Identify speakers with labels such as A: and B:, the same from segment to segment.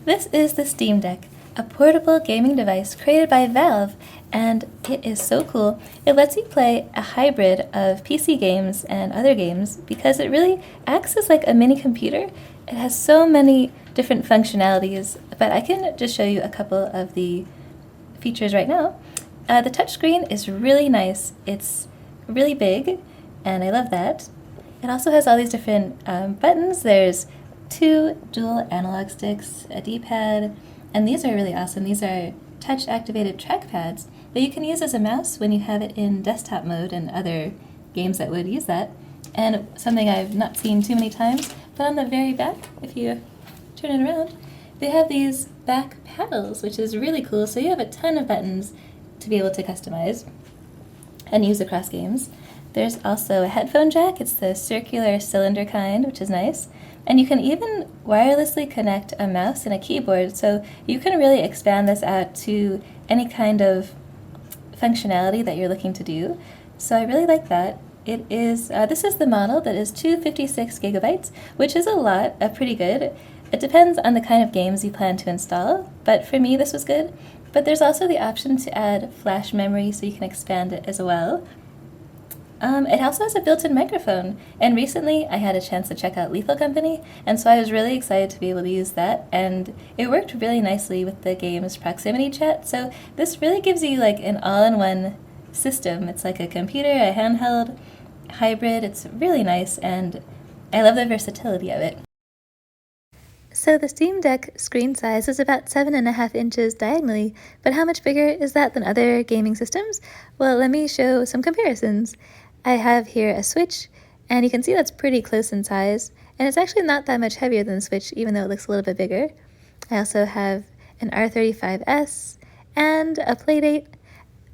A: This is the Steam Deck, a portable gaming device created by Valve, and it is so cool. It lets you play a hybrid of PC games and other games because it really acts as like a mini computer. It has so many different functionalities, but I can just show you a couple of the features right now. The touchscreen is really nice. It's really big, and I love that. It also has all these different buttons. There's 2 dual analog sticks, a D-pad, and these are really awesome. These are touch-activated trackpads that you can use as a mouse when you have it in desktop mode and other games that would use that. And something I've not seen too many times, but on the very back, if you turn it around, they have these back paddles, which is really cool. So you have a ton of buttons to be able to customize and use across games. There's also a headphone jack. It's the circular cylinder kind, which is nice. And you can even wirelessly connect a mouse and a keyboard, so you can really expand this out to any kind of functionality that you're looking to do. So I really like that. It is this is the model that is 256 gigabytes, which is a lot, pretty good. It depends on the kind of games you plan to install, but for me this was good. But there's also the option to add flash memory, so you can expand it as well. It also has a built-in microphone, and recently I had a chance to check out Lethal Company, and so I was really excited to be able to use that, and it worked really nicely with the game's proximity chat, so this really gives you like an all-in-one system. It's like a computer, a handheld, hybrid. It's really nice, and I love the versatility of it. So the Steam Deck screen size is about 7.5 inches diagonally, but how much bigger is that than other gaming systems? Well, let me show some comparisons. I have here a Switch, and you can see that's pretty close in size, and it's actually not that much heavier than the Switch, even though it looks a little bit bigger. I also have an R35S and a Playdate,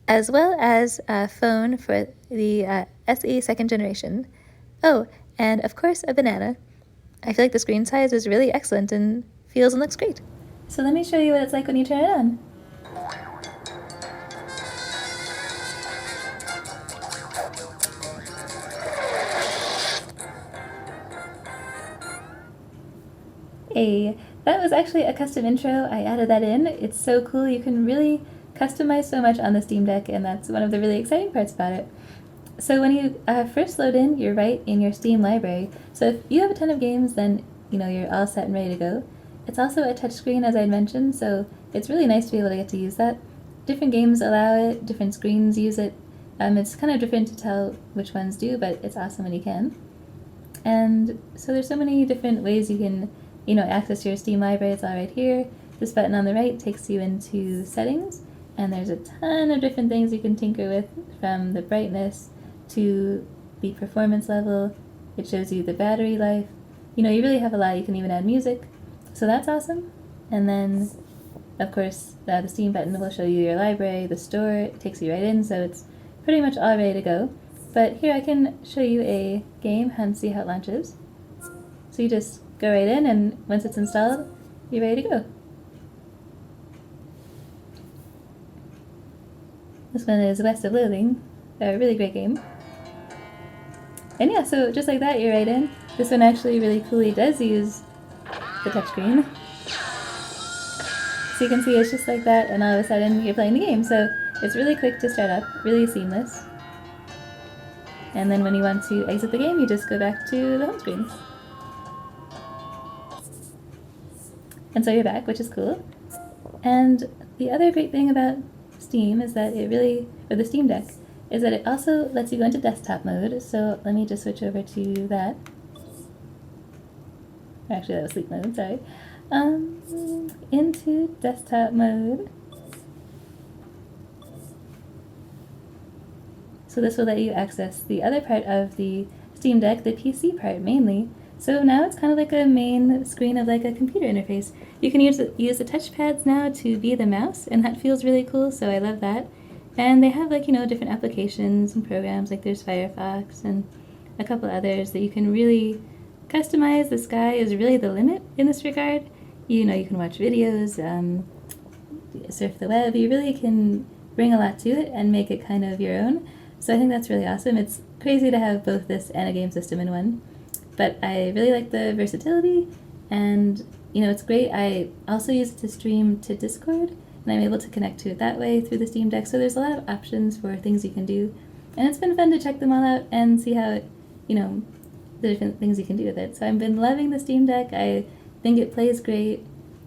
A: as well as a phone for the SE second generation. Oh, and of course a banana. I feel like the screen size is really excellent and feels and looks great. So let me show you what it's like when you turn it on. Hey, that was actually a custom intro. I added that in. It's so cool. You can really customize so much on the Steam Deck, and that's one of the really exciting parts about it. So when you first load in, you're right in your Steam library. So if you have a ton of games, then you're all set and ready to go. It's also a touchscreen, as I mentioned, so it's really nice to be able to get to use that. Different games allow it, different screens use it. It's kind of different to tell which ones do, but it's awesome when you can. And so there's so many different ways you can access your Steam library. It's all right here. This button on the right takes you into settings, and there's a ton of different things you can tinker with, from the brightness to the performance level. It shows you the battery life. You really have a lot. You can even add music, so that's awesome. And then, of course, the Steam button will show you your library, the store. It takes you right in, so it's pretty much all ready to go. But here I can show you a game and see how it launches. So you just go right in, and once it's installed, you're ready to go. This one is West of Loathing, a really great game. And yeah, so just like that, you're right in. This one actually really coolly does use the touchscreen. So you can see it's just like that, and all of a sudden you're playing the game. So it's really quick to start up, really seamless. And then when you want to exit the game, you just go back to the home screen. And so you're back, which is cool. And the other great thing about Steam is that the Steam Deck, is that it also lets you go into desktop mode. So let me just switch over to that. Actually, that was sleep mode, sorry. Into desktop mode. So this will let you access the other part of the Steam Deck, the PC part mainly. So now it's kind of like a main screen of like a computer interface. You can use the touchpads now to be the mouse, and that feels really cool, so I love that. And they have like, different applications and programs, like there's Firefox and a couple others that you can really customize. The sky is really the limit in this regard. You can watch videos, surf the web. You really can bring a lot to it and make it kind of your own. So I think that's really awesome. It's crazy to have both this and a game system in one. But I really like the versatility, And, it's great. I also use it to stream to Discord, and I'm able to connect to it that way through the Steam Deck. So there's a lot of options for things you can do. And it's been fun to check them all out and see how it, the different things you can do with it. So I've been loving the Steam Deck. I think it plays great,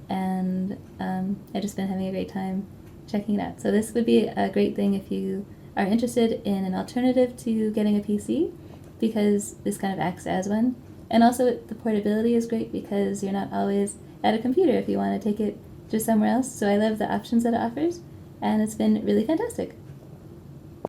A: and I've just been having a great time checking it out. So this would be a great thing if you are interested in an alternative to getting a PC, because this kind of acts as one. And also the portability is great because you're not always at a computer if you want to take it just somewhere else. So I love the options that it offers, and it's been really fantastic.